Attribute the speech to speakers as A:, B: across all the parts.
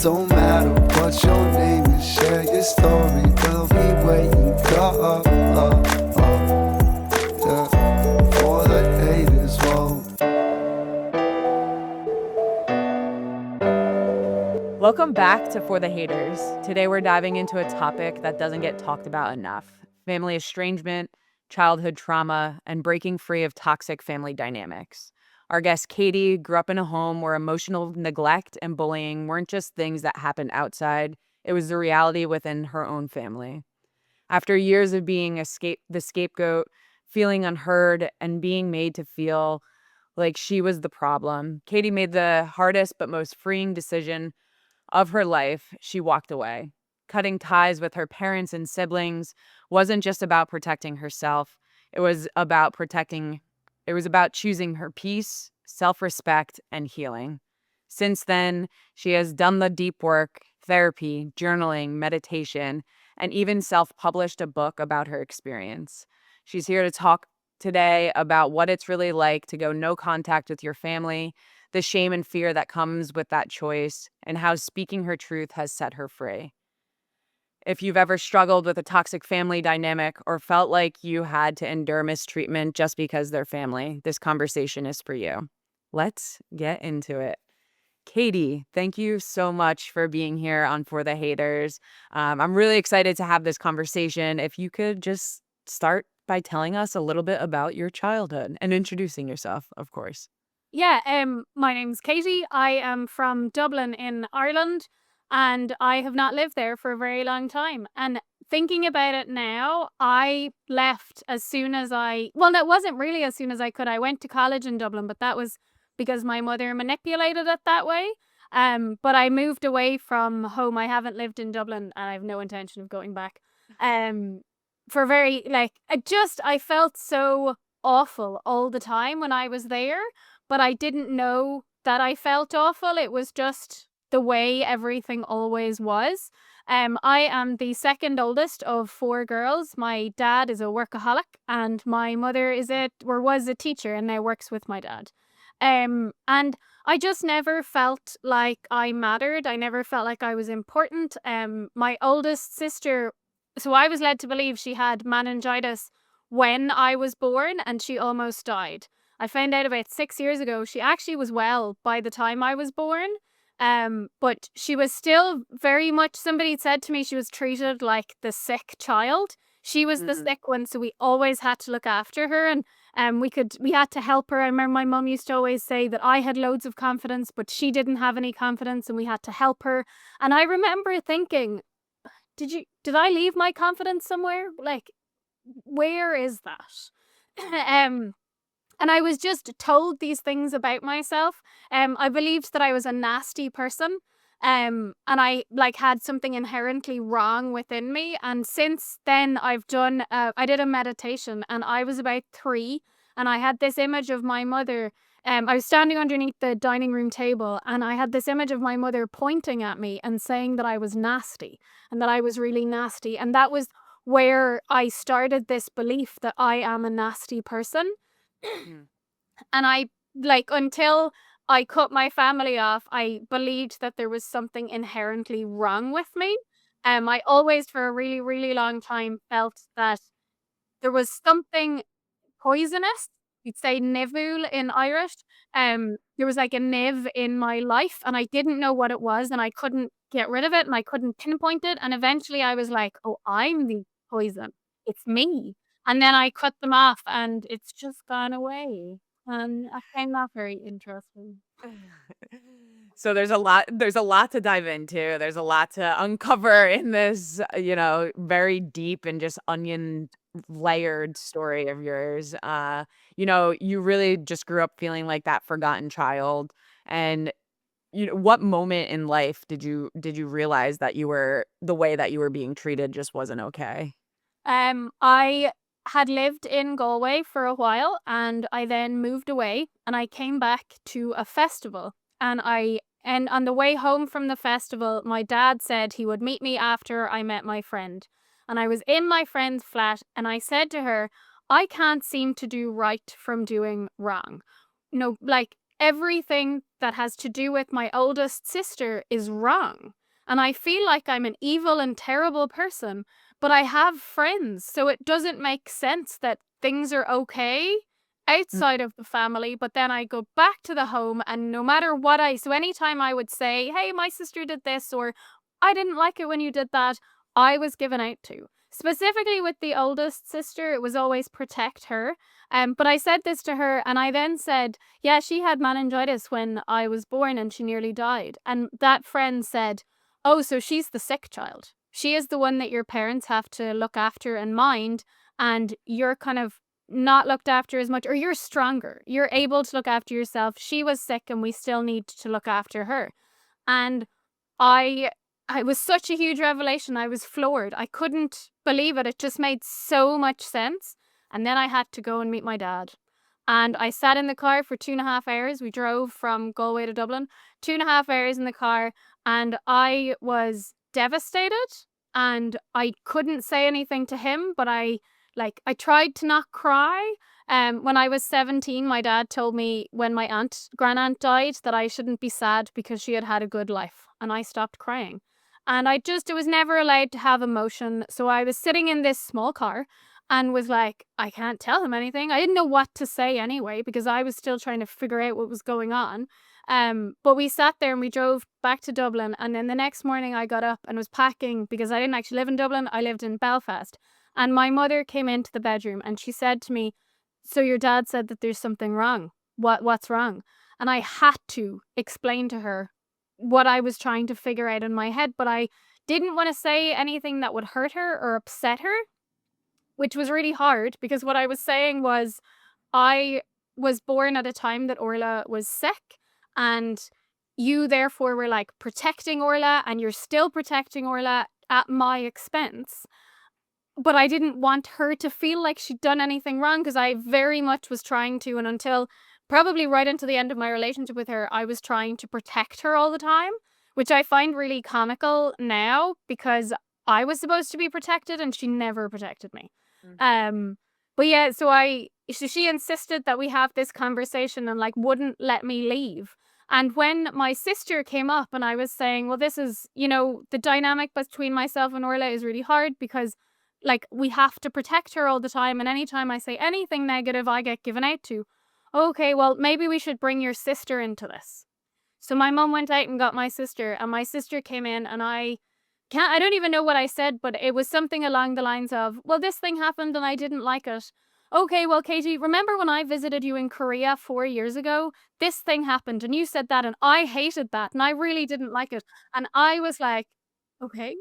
A: Don't matter what your name is, share your story. We'll be waiting, yeah, for the haters, whoa.
B: Welcome back to For The Hayters. Today we're diving into a topic that doesn't get talked about enough: family estrangement, childhood trauma, and breaking free of toxic family dynamics. Our guest Katie grew up in a home where emotional neglect and bullying weren't just things that happened outside, it was the reality within her own family. After years of being the scapegoat, feeling unheard, and being made to feel like she was the problem, Katie made the hardest but most freeing decision of her life. She walked away. Cutting ties with her parents and siblings wasn't just about protecting herself. It was about choosing her peace, self-respect, and healing. Since then, she has done the deep work, therapy, journaling, meditation, and even self-published a book about her experience. She's here to talk today about what it's really like to go no contact with your family, the shame and fear that comes with that choice, and how speaking her truth has set her free. If you've ever struggled with a toxic family dynamic or felt like you had to endure mistreatment just because they're family, this conversation is for you. Let's get into it. Katie, thank you so much for being here on For The Haters. I'm really excited to have this conversation. If you could just start by telling us a little bit about your childhood and introducing yourself, of course.
C: Yeah, my name's Katie. I am from Dublin in Ireland, and I have not lived there for a very long time. And thinking about it now, I left as soon as well, that wasn't really as soon as I could. I went to college in Dublin, but that was because my mother manipulated it that way. But I moved away from home. I haven't lived in Dublin, and I have no intention of going back. Um, for very I felt so awful all the time when I was there, but I didn't know that I felt awful. It was just the way everything always was. I am the second oldest of four girls. My dad is a workaholic, and my mother was a teacher and now works with my dad. And I just never felt like I mattered. I never felt like I was important. My oldest sister, so I was led to believe she had meningitis when I was born, and she almost died. I found out about 6 years ago she actually was well by the time I was born. But she was still very much, somebody said to me she was treated like the sick child. She was the sick one, so we always had to look after her, and we had to help her. I remember my mum used to always say that I had loads of confidence, but she didn't have any confidence, and we had to help her. And I remember thinking, did I leave my confidence somewhere? Like, where is that? um and I was just told these things about myself. I believed that I was a nasty person. And I had something inherently wrong within me. And since then I did a meditation, and I was about 3, and I had this image of my mother. I was standing underneath the dining room table, and I had this image of my mother pointing at me and saying that I was nasty and that I was really nasty. And that was where I started this belief that I am a nasty person.
B: Mm.
C: And until I cut my family off, I believed that there was something inherently wrong with me. I always, for a really, really long time, felt that there was something poisonous. You'd say nivul in Irish. There was like a niv in my life, and I didn't know what it was, and I couldn't get rid of it, and I couldn't pinpoint it. And eventually I was like, oh, I'm the poison. It's me. And then I cut them off, and it's just gone away. And I find that very interesting.
B: So there's a lot to dive into. There's a lot to uncover in this, very deep and just onion layered story of yours. You really just grew up feeling like that forgotten child. And what moment in life did you realize that the way that you were being treated just wasn't okay?
C: I had lived in Galway for a while, and I then moved away, and I came back to a festival. And on the way home from the festival, my dad said he would meet me after I met my friend. And I was in my friend's flat, and I said to her, I can't seem to do right from doing wrong. everything that has to do with my oldest sister is wrong. And I feel like I'm an evil and terrible person, but I have friends. So it doesn't make sense that things are okay
B: Mm.
C: outside of the family, but then I go back to the home and no matter what so anytime I would say, hey, my sister did this, or I didn't like it when you did that, I was given out to. Specifically with the oldest sister, it was always protect her. But I said this to her and I then said, yeah, she had meningitis when I was born and she nearly died. And that friend said, oh, so she's the sick child. She is the one that your parents have to look after and mind, and you're kind of not looked after as much, or you're stronger. You're able to look after yourself. She was sick and we still need to look after her. And I it was such a huge revelation. I was floored. I couldn't believe it. It just made so much sense. And then I had to go and meet my dad. And I sat in the car for 2.5 hours. We drove from Galway to Dublin, 2.5 hours in the car, and I was devastated. And I couldn't say anything to him, but I tried to not cry. When I was 17, my dad told me when my grand-aunt died that I shouldn't be sad because she had had a good life, and I stopped crying. And it was never allowed to have emotion. So I was sitting in this small car and was like, I can't tell him anything. I didn't know what to say anyway because I was still trying to figure out what was going on. But we sat there and we drove back to Dublin. And then the next morning I got up and was packing because I didn't actually live in Dublin. I lived in Belfast. And my mother came into the bedroom and she said to me, so your dad said that there's something wrong. What's wrong? And I had to explain to her what I was trying to figure out in my head, but I didn't want to say anything that would hurt her or upset her, which was really hard because what I was saying was I was born at a time that Orla was sick, and you therefore were like protecting Orla and you're still protecting Orla at my expense. But I didn't want her to feel like she'd done anything wrong because I very much was trying to, and until probably right until the end of my relationship with her, I was trying to protect her all the time, which I find really comical now because I was supposed to be protected and she never protected me.
B: Mm.
C: But yeah, so she insisted that we have this conversation and like wouldn't let me leave. And when my sister came up and I was saying, well, this is, the dynamic between myself and Orla is really hard because like we have to protect her all the time. And anytime I say anything negative, I get given out to. Okay, well, maybe we should bring your sister into this. So my mom went out and got my sister, and my sister came in, and I don't even know what I said, but it was something along the lines of, well, this thing happened and I didn't like it. Okay, well, Katie, remember when I visited you in Korea 4 years ago? This thing happened and you said that and I hated that and I really didn't like it. And I was like, okay,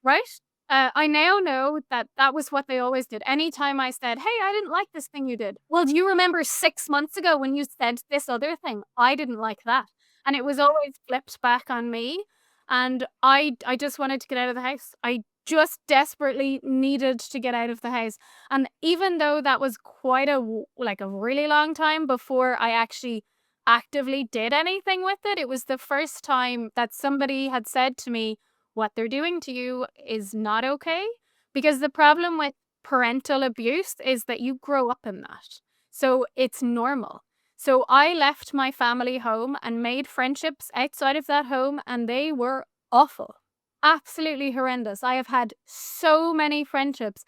C: right? I now know that that was what they always did. Anytime I said, hey, I didn't like this thing you did. Well, do you remember 6 months ago when you said this other thing? I didn't like that. And it was always flipped back on me. And I just wanted to get out of the house. I just desperately needed to get out of the house. And even though that was quite a really long time before I actually actively did anything with it, it was the first time that somebody had said to me, what they're doing to you is not okay. Because the problem with parental abuse is that you grow up in that. So it's normal. So I left my family home and made friendships outside of that home, and they were awful. Absolutely horrendous. I have had so many friendships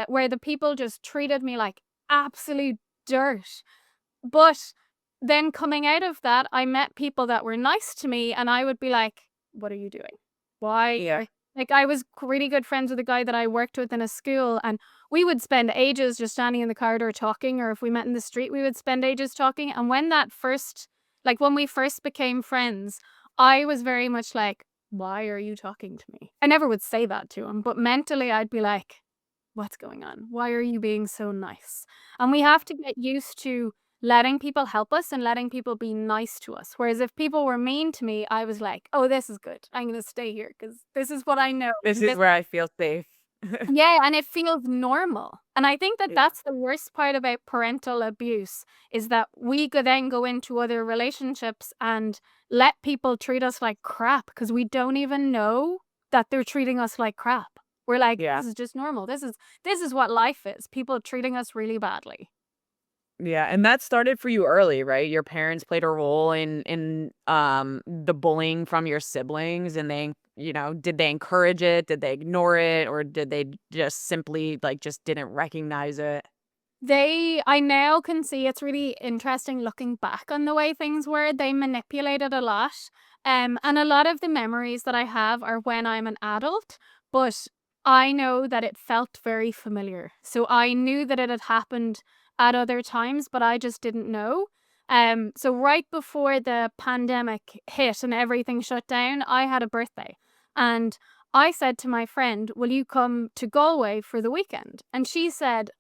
C: where the people just treated me like absolute dirt. But then coming out of that, I met people that were nice to me, and I would be like, what are you doing? Why?
B: Yeah.
C: Like, I was really good friends with a guy that I worked with in a school, and we would spend ages just standing in the corridor talking, or if we met in the street, we would spend ages talking. And when when we first became friends, I was very much like, why are you talking to me? I never would say that to him, but mentally I'd be like, what's going on? Why are you being so nice? And we have to get used to letting people help us and letting people be nice to us. Whereas if people were mean to me, I was like, oh, this is good. I'm going to stay here because this is what I know.
B: This is where I feel safe.
C: Yeah, and it feels normal. And I think that
B: Yeah.
C: that's the worst part about parental abuse is that we could then go into other relationships and let people treat us like crap because we don't even know that they're treating us like crap. We're like,
B: Yeah.
C: this is just normal. This is what life is. People treating us really badly.
B: Yeah, and that started for you early, right? Your parents played a role in the bullying from your siblings, and did they encourage it? Did they ignore it? Or did they just simply, like, just didn't recognize it?
C: I now can see it's really interesting looking back on the way things were. They manipulated a lot. And a lot of the memories that I have are when I'm an adult, but I know that it felt very familiar. So I knew that it had happened at other times, but I just didn't know. So right before the pandemic hit and everything shut down, I had a birthday. And I said to my friend, "Will you come to Galway for the weekend?" And she said,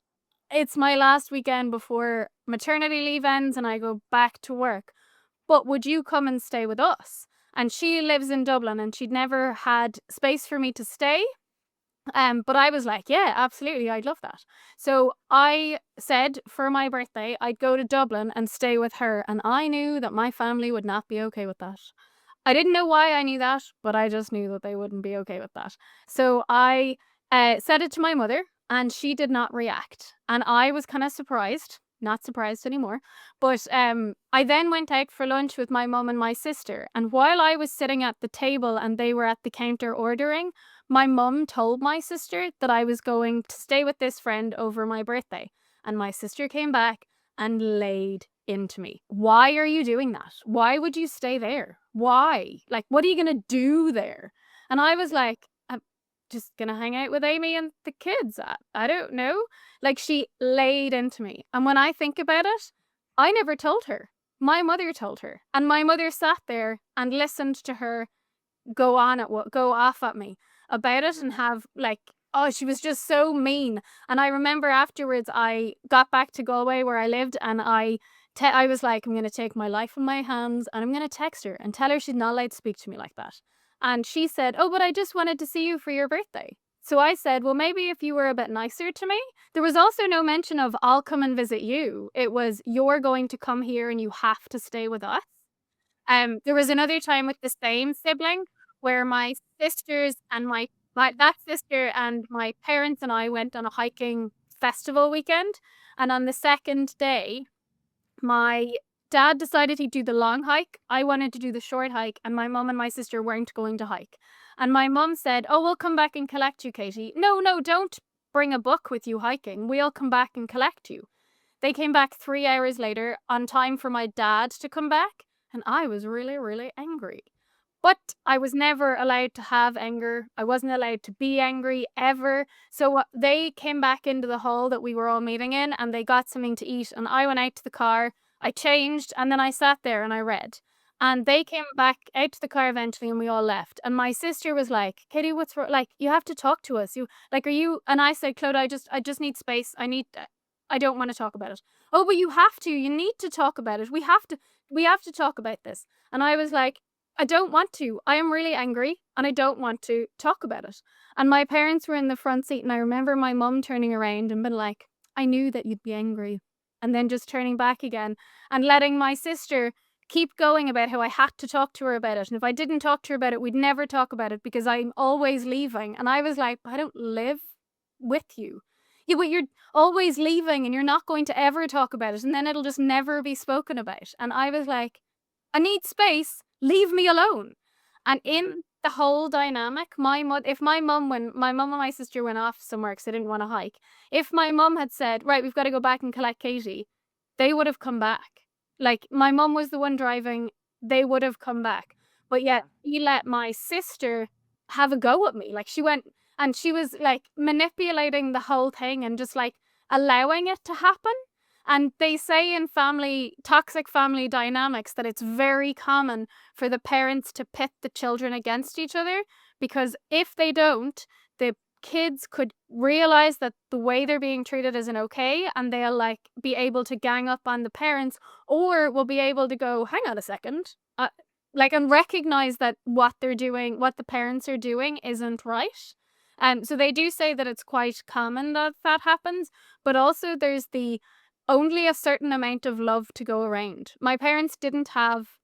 C: "It's my last weekend before maternity leave ends and I go back to work. But would you come and stay with us?" And she lives in Dublin and she'd never had space for me to stay. But I was like, "Yeah, absolutely, I'd love that." So I said for my birthday, I'd go to Dublin and stay with her. And I knew that my family would not be okay with that. I didn't know why I knew that, but I just knew that they wouldn't be okay with that. So I said it to my mother, and she did not react. And I was kind of surprised, not surprised anymore. But I then went out for lunch with my mum and my sister. And while I was sitting at the table and they were at the counter ordering, my mum told my sister that I was going to stay with this friend over my birthday. And my sister came back and laid into me. "Why are you doing that? Why would you stay there? Why? Like, what are you going to do there?" And I was like, "I'm just going to hang out with Amy and the kids. I don't know." Like, she laid into me. And when I think about it, I never told her. My mother told her. And my mother sat there and listened to her go off at me about it and have like, oh, she was just so mean. And I remember afterwards I got back to Galway where I lived, and I was like, "I'm going to take my life in my hands and I'm going to text her and tell her she's not allowed to speak to me like that." And she said, "Oh, but I just wanted to see you for your birthday." So I said, "Well, maybe if you were a bit nicer to me." There was also no mention of "I'll come and visit you." It was, "You're going to come here and you have to stay with us." There was another time with the same sibling where my sisters and my that sister and my parents and I went on a hiking festival weekend. And on the second day, my dad decided he'd do the long hike. I wanted to do the short hike, and my mum and my sister weren't going to hike. And my mum said, "Oh, we'll come back and collect you, Katie." "No, no, don't bring a book with you hiking. We'll come back and collect you." They came back 3 hours later on time for my dad to come back, and I was really, really angry. But I was never allowed to have anger. I wasn't allowed to be angry ever. So they came back into the hall that we were all meeting in and they got something to eat. And I went out to the car, I changed, and then I sat there and I read. And they came back out to the car eventually and we all left. And my sister was like, "Katie, what's wrong? Like, you have to talk to us. You like, are you?" And I said, "Claude, I just need space. I don't want to talk about it." "Oh, but you have to. You need to talk about it. We have to talk about this." And I was like, "I don't want to. I am really angry and I don't want to talk about it." And my parents were in the front seat and I remember my mum turning around and being like, "I knew that you'd be angry." And then just turning back again and letting my sister keep going about how I had to talk to her about it. And if I didn't talk to her about it, we'd never talk about it because I'm always leaving. And I was like, "I don't live with you. Yeah, but you're always leaving and you're not going to ever talk about it. And then it'll just never be spoken about." And I was like, "I need space. Leave me alone." And in the whole dynamic, if my mum, when my mum and my sister went off somewhere because they didn't want to hike, if my mum had said, "Right, we've got to go back and collect Katie," they would have come back. Like, my mum was the one driving, they would have come back. But yet, he let my sister have a go at me. Like, she went and she was like manipulating the whole thing and just like allowing it to happen. And they say in toxic family dynamics that it's very common for the parents to pit the children against each other because if they don't, the kids could realize that the way they're being treated isn't okay and they'll like be able to gang up on the parents or will be able to go, "Hang on a second," and recognize that what they're doing, what the parents are doing isn't right. So they do say that it's quite common that that happens, but also there's the only a certain amount of love to go around. My parents didn't have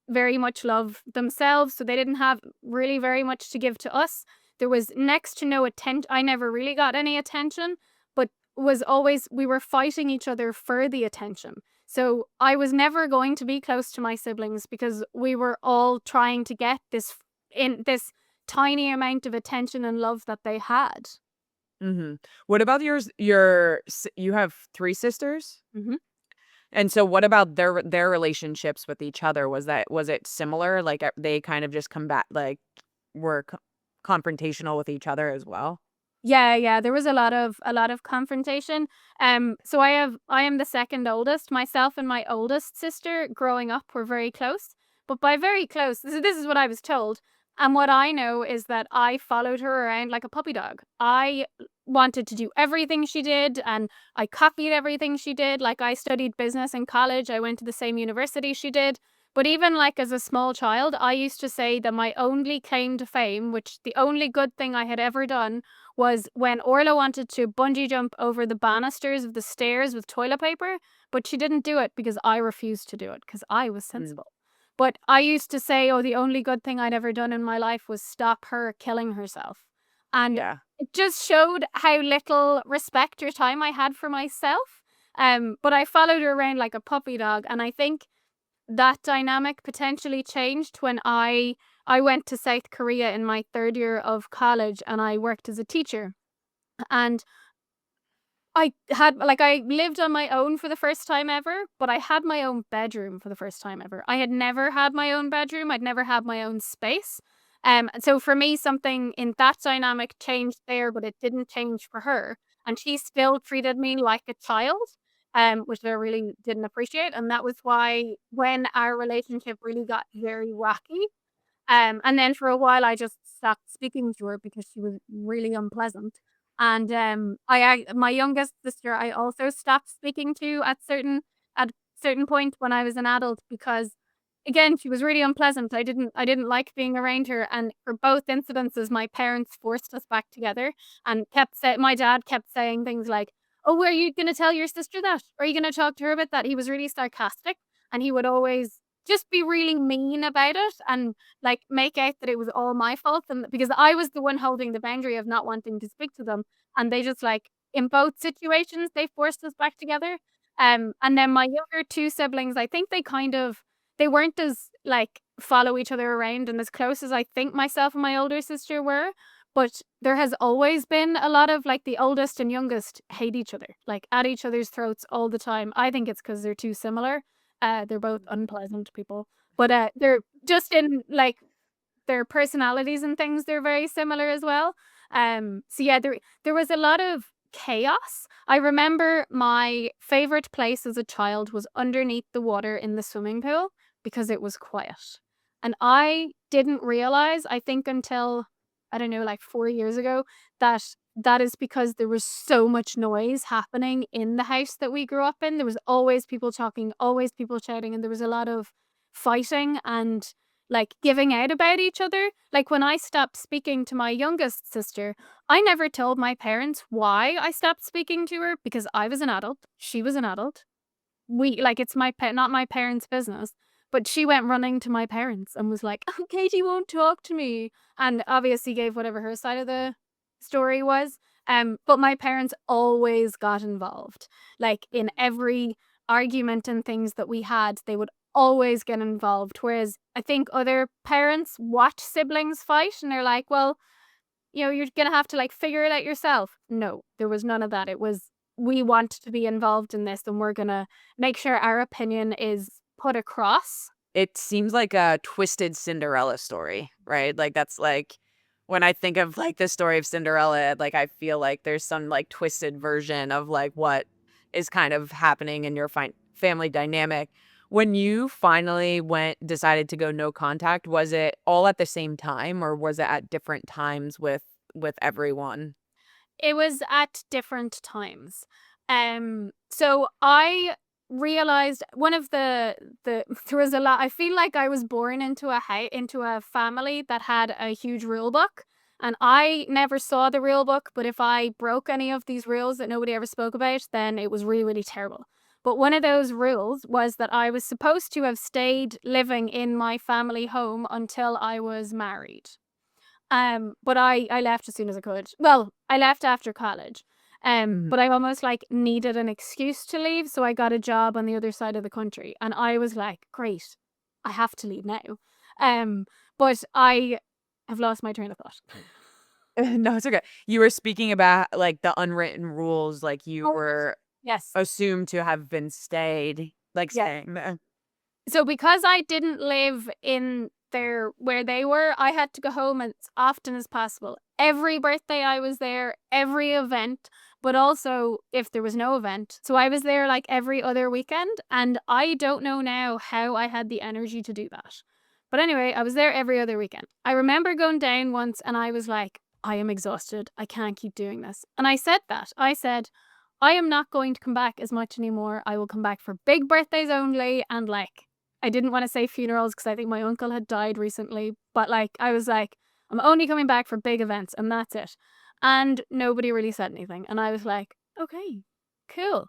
C: very much love themselves, so they didn't have really very much to give to us. There was next to no attention. I never really got any attention, but was always, we were fighting each other for the attention. So I was never going to be close to my siblings because we were all trying to get this tiny amount of attention and love that they had.
B: What about you have 3 sisters?
C: Mhm.
B: And so what about their relationships with each other? Was it similar? Like, they kind of just were confrontational with each other as well?
C: Yeah, there was a lot of confrontation. So I am the second oldest. Myself and my oldest sister growing up were very close. But by very close, this is what I was told. And what I know is that I followed her around like a puppy dog. I wanted to do everything she did and I copied everything she did. Like I studied business in college. I went to the same university she did. But even like as a small child, I used to say that my only claim to fame, which the only good thing I had ever done, was when Orla wanted to bungee jump over the banisters of the stairs with toilet paper, but she didn't do it because I refused to do it because I was
B: Mm,
C: sensible. But I used to say, oh, the only good thing I'd ever done in my life was stop her killing herself. And
B: yeah.
C: it just showed how little respect or time I had for myself. But I followed her around like a puppy dog. And I think that dynamic potentially changed when I went to South Korea in my 3rd year of college and I worked as a teacher. And I lived on my own for the first time ever, but I had my own bedroom for the first time ever. I had never had my own bedroom. I'd never had my own space. And so for me, something in that dynamic changed there, but it didn't change for her. And she still treated me like a child, which I really didn't appreciate. And that was why when our relationship really got very wacky, and then for a while, I just stopped speaking to her because she was really unpleasant. And my youngest sister, I also stopped speaking to at certain point when I was an adult because, again, she was really unpleasant. I didn't like being around her. And for both incidences, my parents forced us back together and my dad kept saying things like, "Oh, are you going to tell your sister that? Are you going to talk to her about that?" He was really sarcastic, and he would always just be really mean about it and like make out that it was all my fault and because I was the one holding the boundary of not wanting to speak to them and they just like in both situations they forced us back together. And then my younger 2 siblings, I think they weren't as like follow each other around and as close as I think myself and my older sister were, but there has always been a lot of like the oldest and youngest hate each other, like at each other's throats all the time. I think it's because they're too similar. They're both unpleasant people. But, they're just in, like, their personalities and things, they're very similar as well. So yeah, there was a lot of chaos. I remember my favorite place as a child was underneath the water in the swimming pool because it was quiet. And I didn't realize, I think until, I don't know, like 4 years ago, that that is because there was so much noise happening in the house that we grew up in. There was always people talking, always people shouting, and there was a lot of fighting and like giving out about each other. Like when I stopped speaking to my youngest sister, I never told my parents why I stopped speaking to her because I was an adult, she was an adult. We like it's my pet, not my parents' business. But she went running to my parents and was like, "Oh, Katie won't talk to me," and obviously gave whatever her side of the story was. But my parents always got involved, like in every argument and things that we had, they would always get involved. Whereas I think other parents watch siblings fight and they're like, "Well, you're gonna have to like figure it out yourself." No, there was none of that. It was we want to be involved in this and we're gonna make sure our opinion is put across.
B: It seems like a twisted Cinderella story, right? Like, that's, like when I think of, like, the story of Cinderella, like, I feel like there's some, like, twisted version of, like, what is kind of happening in your family dynamic. When you finally decided to go no contact, was it all at the same time, or was it at different times with everyone?
C: It was at different times. So I realized one of the there was a lot. I feel like I was born into into a family that had a huge rule book, and I never saw the rule book. But if I broke any of these rules that nobody ever spoke about, then it was really really terrible. But one of those rules was that I was supposed to have stayed living in my family home until I was married. But I left as soon as I could. Well, I left after college. But I almost like needed an excuse to leave. So I got a job on the other side of the country. And I was like, great, I have to leave now. But I have lost my train of thought.
B: No, it's okay. You were speaking about like the unwritten rules, like you
C: Oh,
B: were
C: yes.
B: assumed to have been
C: Yes.
B: staying there.
C: So because I didn't live in there where they were, I had to go home as often as possible. Every birthday I was there, every event, but also if there was no event. So I was there like every other weekend, and I don't know now how I had the energy to do that. But anyway, I was there every other weekend. I remember going down once and I was like, I am exhausted. I can't keep doing this. And I said that. I said, I am not going to come back as much anymore. I will come back for big birthdays only. And like, I didn't want to say funerals because I think my uncle had died recently. But like, I was like, I'm only coming back for big events and that's it. And nobody really said anything. And I was like, okay, cool.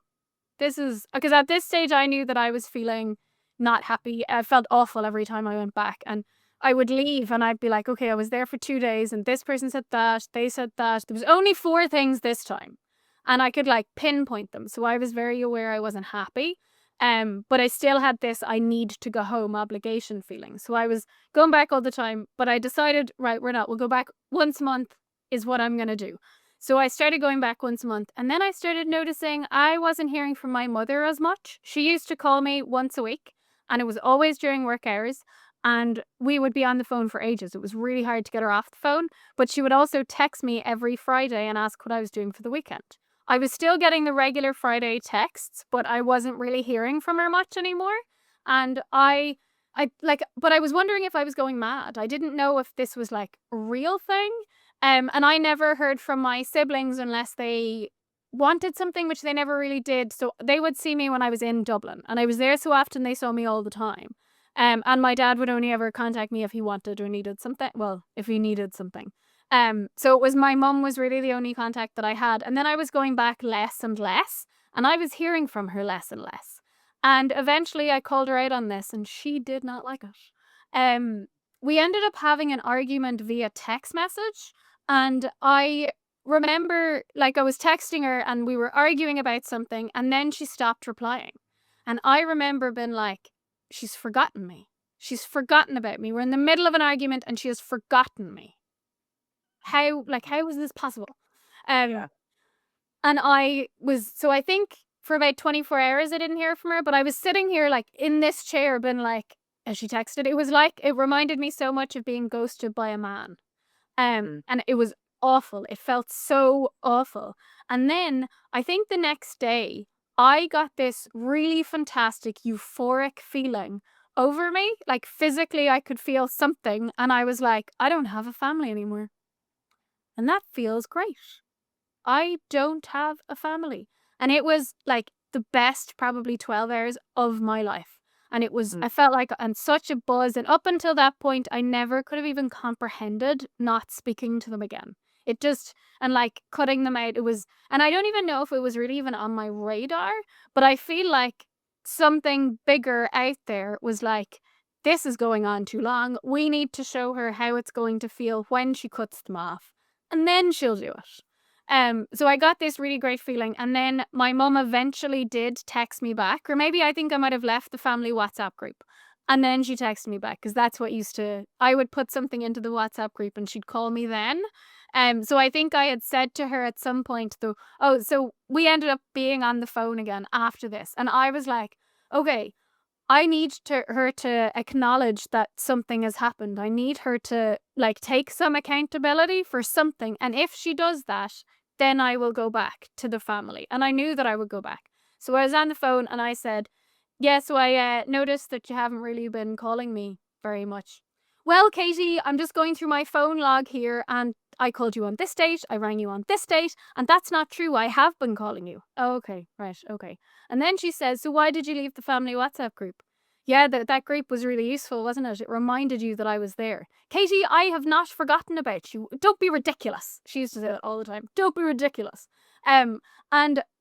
C: This is because at this stage I knew that I was feeling not happy. I felt awful every time I went back. And I would leave and I'd be like, okay, I was there for 2 days and this person said that, they said that. There was only 4 things this time. And I could like pinpoint them. So I was very aware I wasn't happy. But I still had this I need to go home obligation feeling. So I was going back all the time, but I decided, right, we're not. We'll go back once a month is what I'm going to do. So I started going back once a month. And then I started noticing I wasn't hearing from my mother as much. She used to call me once a week and it was always during work hours. And we would be on the phone for ages. It was really hard to get her off the phone. But she would also text me every Friday and ask what I was doing for the weekend. I was still getting the regular Friday texts, but I wasn't really hearing from her much anymore. And but I was wondering if I was going mad. I didn't know if this was like a real thing. And I never heard from my siblings unless they wanted something, which they never really did. So they would see me when I was in Dublin and I was there so often they saw me all the time. And my dad would only ever contact me if he wanted or needed something. Well, if he needed something. So it was my mum was really the only contact that I had. And then I was going back less and less, and I was hearing from her less and less. And eventually I called her out on this and she did not like it. We ended up having an argument via text message, and I remember like I was texting her and we were arguing about something and then she stopped replying. And I remember being like, she's forgotten me. She's forgotten about me. We're in the middle of an argument and she has forgotten me. How was this possible?
B: Yeah.
C: And I think for about 24 hours I didn't hear from her, but I was sitting here like in this chair being like, as she texted, it reminded me so much of being ghosted by a man. And it was awful. It felt so awful. And then I think the next day I got this really fantastic euphoric feeling over me. Like physically I could feel something and I was like, I don't have a family anymore. And that feels great. I don't have a family. And it was like the best, probably 12 hours of my life. And it was, I felt like on such a buzz. And up until that point, I never could have even comprehended not speaking to them again. It just, and like cutting them out, it was, and I don't even know if it was really even on my radar, but I feel like something bigger out there was like, this is going on too long. We need to show her how it's going to feel when she cuts them off. And then she'll do it. So I got this really great feeling. And then my mum eventually did text me back, or maybe I think I might have left the family WhatsApp group. And then she texted me back because that's what I would put something into the WhatsApp group and she'd call me then. So I think I had said to her at some point though, so we ended up being on the phone again after this. And I was like, okay, I need her to acknowledge that something has happened. I need her to like take some accountability for something. And if she does that, then I will go back to the family. And I knew that I would go back. So I was on the phone and I said, yeah, so I noticed that you haven't really been calling me very much. Well, Katie, I'm just going through my phone log here and I called you on this date. I rang you on this date. And that's not true. I have been calling you. Oh, okay, right, okay. And then she says, so why did you leave the family WhatsApp group? Yeah, that group was really useful, wasn't it? It reminded you that I was there. Katie, I have not forgotten about you. Don't be ridiculous. She used to say that all the time. Don't be ridiculous. And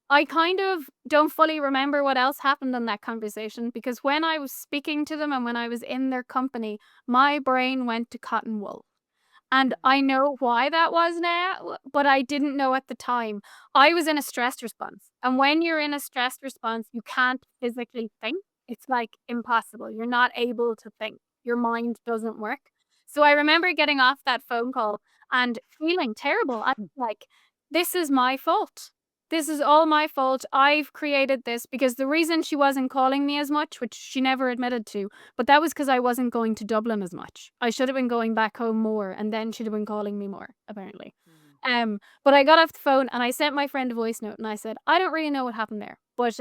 C: I kind of don't fully remember what else happened in that conversation because when I was speaking to them and when I was in their company, my brain went to cotton wool. And I know why that was now, but I didn't know at the time. I was in a stress response. And when you're in a stress response, you can't physically think. It's like impossible. You're not able to think. Your mind doesn't work. So I remember getting off that phone call and feeling terrible. I'm like, this is my fault. This is all my fault. I've created this because the reason she wasn't calling me as much, which she never admitted to, but that was because I wasn't going to Dublin as much. I should have been going back home more, and then she'd have been calling me more, apparently. But I got off the phone and I sent my friend a voice note and I said, I don't really know what happened there, but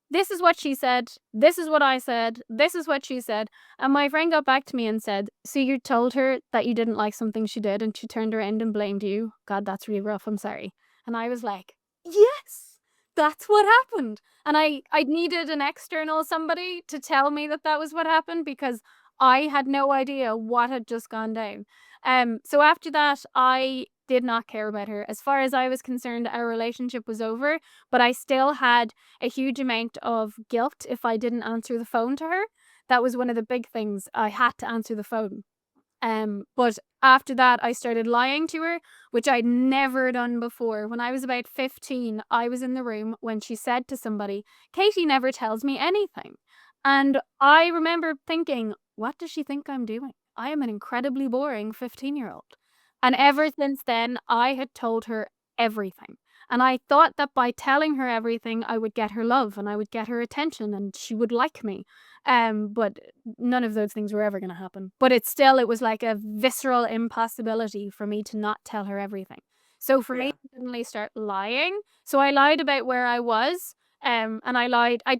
C: this is what she said, this is what I said, this is what she said. And my friend got back to me and said, so you told her that you didn't like something she did and she turned around and blamed you? God, that's really rough. I'm sorry. And I was like, yes, that's what happened. And I needed an external somebody to tell me that that was what happened because I had no idea what had just gone down. So after that, I did not care about her. As far as I was concerned, our relationship was over, but I still had a huge amount of guilt if I didn't answer the phone to her. That was one of the big things. I had to answer the phone. But after that, I started lying to her, which I'd never done before. When I was about 15, I was in the room when she said to somebody, Katie never tells me anything. And I remember thinking, what does she think I'm doing? I am an incredibly boring 15-year-old. And ever since then, I had told her everything. And I thought that by telling her everything, I would get her love and I would get her attention and she would like me. But none of those things were ever going to happen. But it was like a visceral impossibility for me to not tell her everything. So for me to suddenly start lying, so I lied about where I was, and I lied. I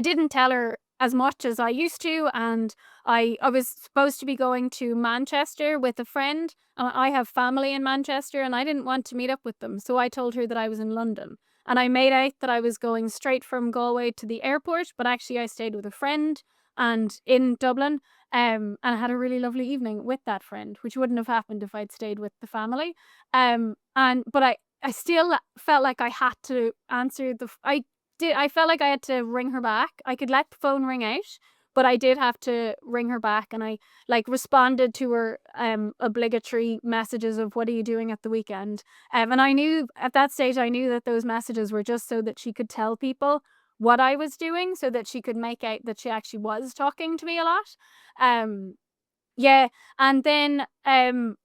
C: didn't tell her as much as I used to, and I was supposed to be going to Manchester with a friend. I have family in Manchester, and I didn't want to meet up with them, so I told her that I was in London. And I made out that I was going straight from Galway to the airport, but actually I stayed with a friend and in Dublin, and I had a really lovely evening with that friend, which wouldn't have happened if I'd stayed with the family. But I still felt like I had to answer I felt like I had to ring her back. I could let the phone ring out, but I did have to ring her back, and I responded to her obligatory messages of what are you doing at the weekend. And I knew at that stage that those messages were just so that she could tell people what I was doing, so that she could make out that she actually was talking to me a lot. Yeah, and then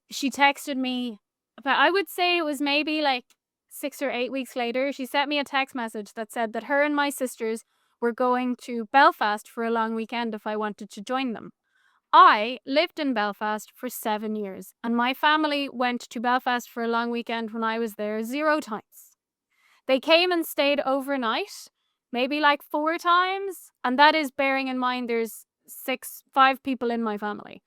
C: she texted me about, I would say it was maybe 6 or 8 weeks later, she sent me a text message that said that her and my sisters were going to Belfast for a long weekend if I wanted to join them. I lived in Belfast for 7 years, and my family went to Belfast for a long weekend when I was there 0 times. They came and stayed overnight, maybe 4 times, and that is bearing in mind there's 5 people in my family.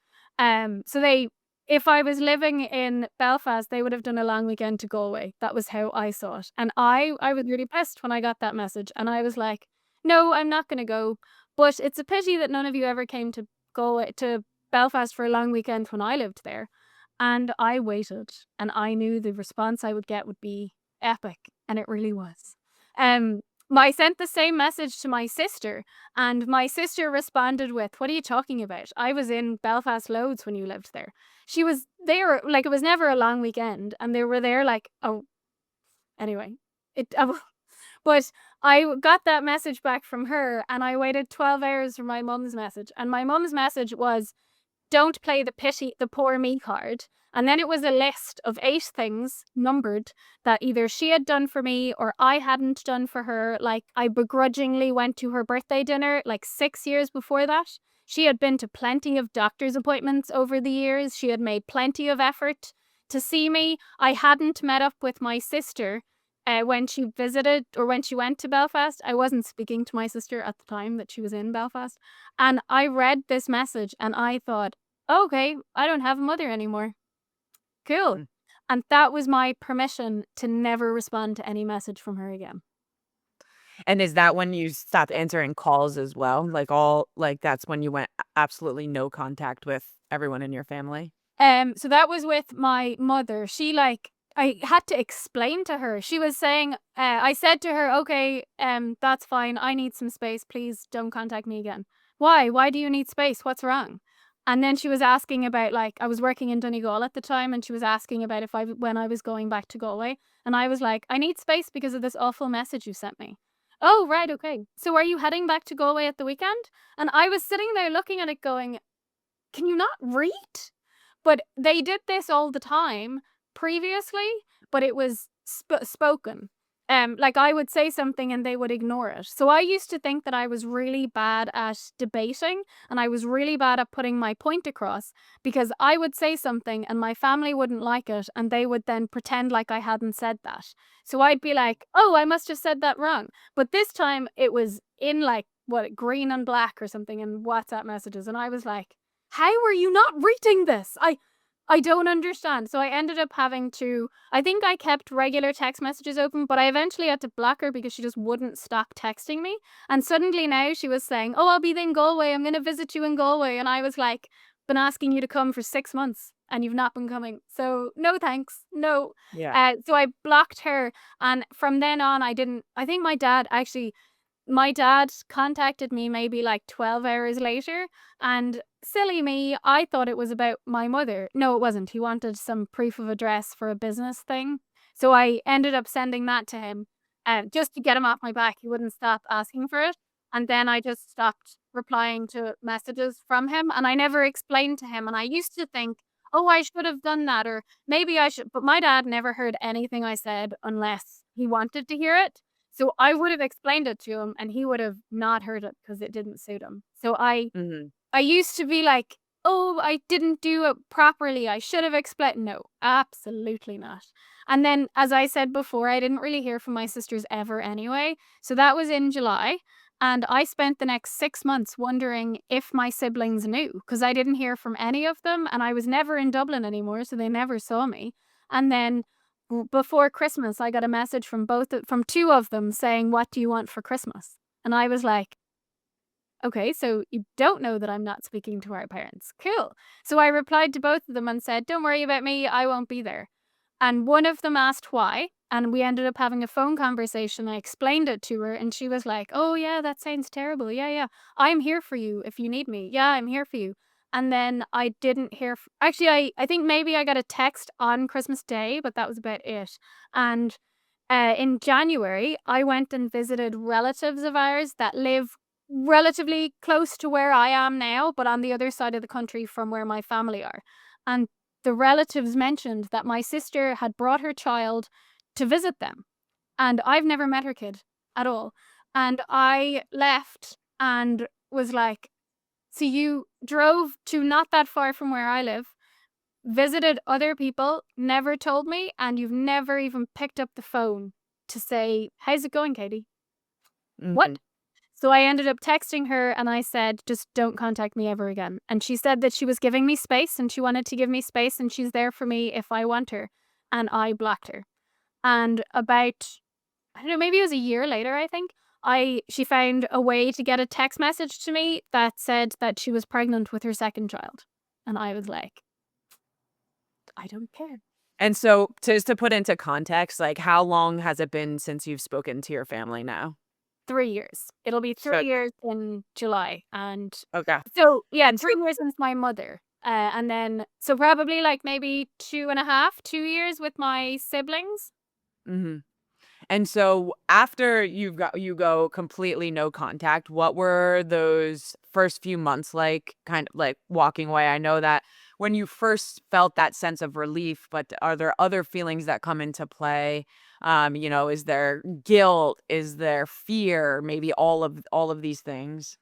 C: If I was living in Belfast, they would have done a long weekend to Galway. That was how I saw it. And I was really pissed when I got that message. And I was like, no, I'm not going to go. But it's a pity that none of you ever came to Belfast for a long weekend when I lived there. And I waited, and I knew the response I would get would be epic. And it really was. I sent the same message to my sister, and my sister responded with, what are you talking about? I was in Belfast loads when you lived there. She was there, it was never a long weekend, and they were there anyway. But I got that message back from her, and I waited 12 hours for my mum's message. And my mum's message was, don't play the poor me card. And then it was a list of 8 things numbered that either she had done for me or I hadn't done for her. I begrudgingly went to her birthday dinner 6 years before that. She had been to plenty of doctor's appointments over the years. She had made plenty of effort to see me. I hadn't met up with my sister when she visited or when she went to Belfast. I wasn't speaking to my sister at the time that she was in Belfast. And I read this message and I thought, okay, I don't have a mother anymore. Cool. And that was my permission to never respond to any message from her again.
B: And is that when you stopped answering calls as well? That's when you went absolutely no contact with everyone in your family?
C: So that was with my mother. I had to explain to her. She was saying, I said to her, okay, that's fine. I need some space. Please don't contact me again. Why? Why do you need space? What's wrong? And then she was asking about, like, I was working in Donegal at the time, and she was asking about when I was going back to Galway. And I was like, I need space because of this awful message you sent me. Oh, right, okay. So are you heading back to Galway at the weekend? And I was sitting there looking at it going, can you not read? But they did this all the time previously, but it was spoken. Like I would say something and they would ignore it. So I used to think that I was really bad at debating and I was really bad at putting my point across because I would say something and my family wouldn't like it and they would then pretend like I hadn't said that. So I'd be like, "Oh, I must have said that wrong." But this time it was in like what green and black or something in WhatsApp messages and I was like, how are you not reading this? I don't understand. So I ended up having to, I think I kept regular text messages open, but I eventually had to block her because she just wouldn't stop texting me. And suddenly now she was saying, "Oh, I'll be in Galway. I'm going to visit you in Galway." And I was like, "Been asking you to come for 6 months and you've not been coming. So no thanks. No."
B: Yeah.
C: So I blocked her. And from then on, I think my dad contacted me maybe like 12 hours later, and silly me, I thought it was about my mother. No, it wasn't. He wanted some proof of address for a business thing. So I ended up sending that to him just to get him off my back. He wouldn't stop asking for it. And then I just stopped replying to messages from him, and I never explained to him. And I used to think, oh, I should have done that, or maybe I should. But my dad never heard anything I said unless he wanted to hear it. So I would have explained it to him and he would have not heard it because it didn't suit him. So
B: Hmm.
C: I used to be like, "Oh, I didn't do it properly. I should have explained." No, absolutely not. And then, as I said before, I didn't really hear from my sisters ever anyway. So that was in July. And I spent the next 6 months wondering if my siblings knew because I didn't hear from any of them. And I was never in Dublin anymore. So they never saw me. And then before Christmas, I got a message from from two of them saying, "What do you want for Christmas?" And I was like, okay, so you don't know that I'm not speaking to our parents. Cool. So I replied to both of them and said, "Don't worry about me. I won't be there." And one of them asked why. And we ended up having a phone conversation. I explained it to her and she was like, "Oh, yeah, that sounds terrible. Yeah, yeah. I'm here for you if you need me. Yeah, I'm here for you." And then I didn't hear. Actually, I think maybe I got a text on Christmas Day, but that was about it. And in January, I went and visited relatives of ours that live relatively close to where I am now, but on the other side of the country from where my family are. And the relatives mentioned that my sister had brought her child to visit them. And I've never met her kid at all. And I left and was like, so you drove to not that far from where I live, visited other people, never told me, and you've never even picked up the phone to say, "How's it going, Katie?"
B: Hmm.
C: What? So I ended up texting her and I said, "Just don't contact me ever again." And she said that she was giving me space and she wanted to give me space and she's there for me if I want her. And I blocked her. And about, I don't know, maybe it was a year later, I think, she found a way to get a text message to me that said that she was pregnant with her second child. And I was like, I don't care.
B: And so, just to put into context, like, how long has it been since you've spoken to your family now?
C: 3 years. It'll be
B: So
C: 3 years in July. And
B: okay.
C: so, yeah,
B: And so
C: 3 years since my mother. And then, so probably like maybe 2.5, 2 years with my siblings.
B: mhm. And so after you go completely no contact, what were those first few months like, kind of like walking away? I know that when you first felt that sense of relief, but are there other feelings that come into play? Is there guilt? Is there fear? Maybe all of these things?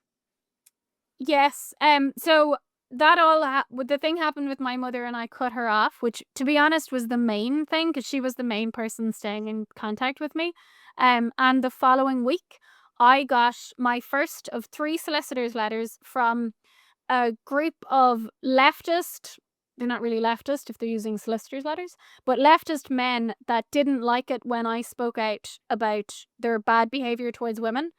C: Yes. So that the thing happened with my mother and I cut her off, which to be honest was the main thing because she was the main person staying in contact with me. And the following week, I got my first of three solicitors' letters from a group of leftist, they're not really leftist if they're using solicitors' letters, but leftist men that didn't like it when I spoke out about their bad behavior towards women.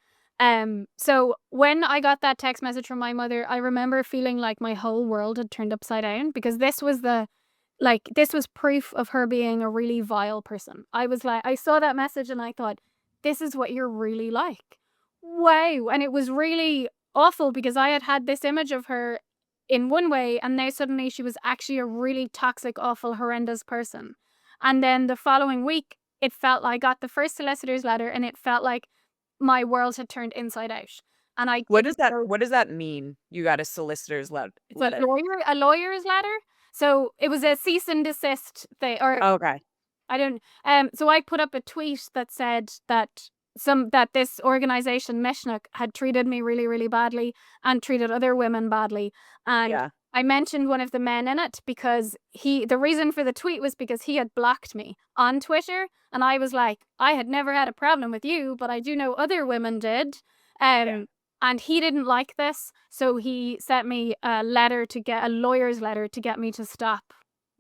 C: So when I got that text message from my mother, I remember feeling like my whole world had turned upside down because this was proof of her being a really vile person. I was like, I saw that message and I thought, this is what you're really like. Wow. And it was really awful because I had had this image of her in one way, and now suddenly she was actually a really toxic, awful, horrendous person. And then the following week, it felt like I got the first solicitor's letter, and it felt like my world had turned inside out. And I didn't know.
B: What does that mean? You got a solicitor's
C: It's
B: letter.
C: a lawyer's letter. So it was a cease and desist thing, or
B: Okay.
C: I don't. So I put up a tweet that said that this organization Mishnook had treated me really, really badly and treated other women badly, and
B: Yeah.
C: I mentioned one of the men in it because the reason for the tweet was because he had blocked me on Twitter, and I was like, I had never had a problem with you, but I do know other women did.
B: Yeah.
C: And he didn't like this, so he sent me a lawyer's letter to get me to stop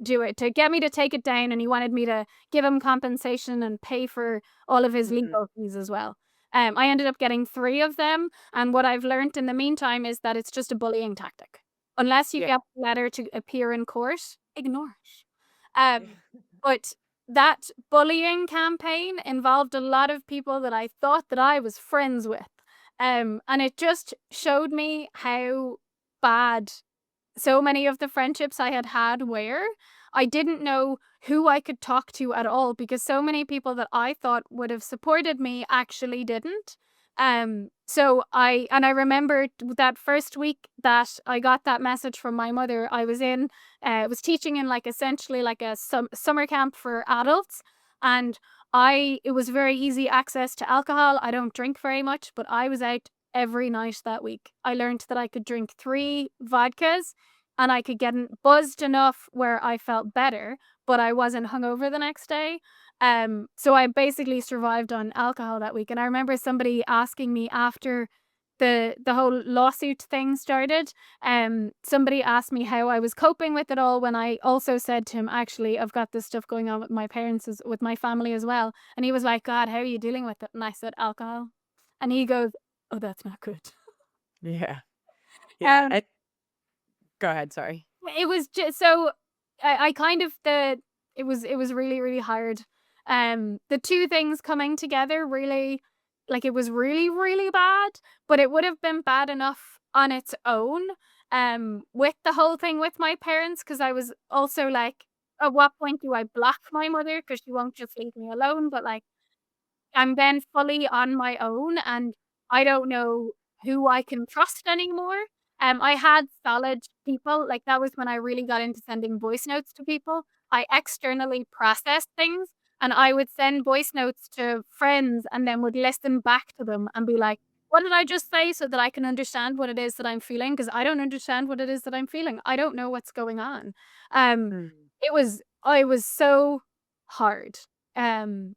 C: do it, to get me to take it down, and he wanted me to give him compensation and pay for all of his
B: Mhm.
C: legal fees as well. I ended up getting 3 of them, and what I've learned in the meantime is that it's just a bullying tactic. Unless you
B: Yeah.
C: get the letter to appear in court, ignore it. But that bullying campaign involved a lot of people that I thought that I was friends with. And it just showed me how bad so many of the friendships I had had were. I didn't know who I could talk to at all because so many people that I thought would have supported me actually didn't. I remember that first week that I got that message from my mother. I was teaching in like essentially like a summer camp for adults, and it was very easy access to alcohol. I don't drink very much, but I was out every night that week. I learned that I could drink 3 vodkas and I could get buzzed enough where I felt better, but I wasn't hungover the next day. So I basically survived on alcohol that week. And I remember somebody asking me after the whole lawsuit thing started. Somebody asked me how I was coping with it all when I also said to him, actually, I've got this stuff going on with my parents, with my family as well. And he was like, God, how are you dealing with it? And I said, alcohol. And he goes, oh, that's not good.
B: Yeah. Yeah.
C: Um,
B: Go ahead. Sorry.
C: It was just so I kind of it was really, really hard. The 2 things coming together really, like, it was really, really bad, but it would have been bad enough on its own, with the whole thing with my parents, because I was also like, at what point do I block my mother? Because she won't just leave me alone, but, like, I'm then fully on my own, and I don't know who I can trust anymore. I had solid people, like, that was when I really got into sending voice notes to people. I externally processed things, and I would send voice notes to friends and then would listen back to them and be like, "What did I just say?" So that I can understand what it is that I'm feeling, because I don't understand what it is that I'm feeling. I don't know what's going on. Um,
B: Mm.
C: it was so hard. Um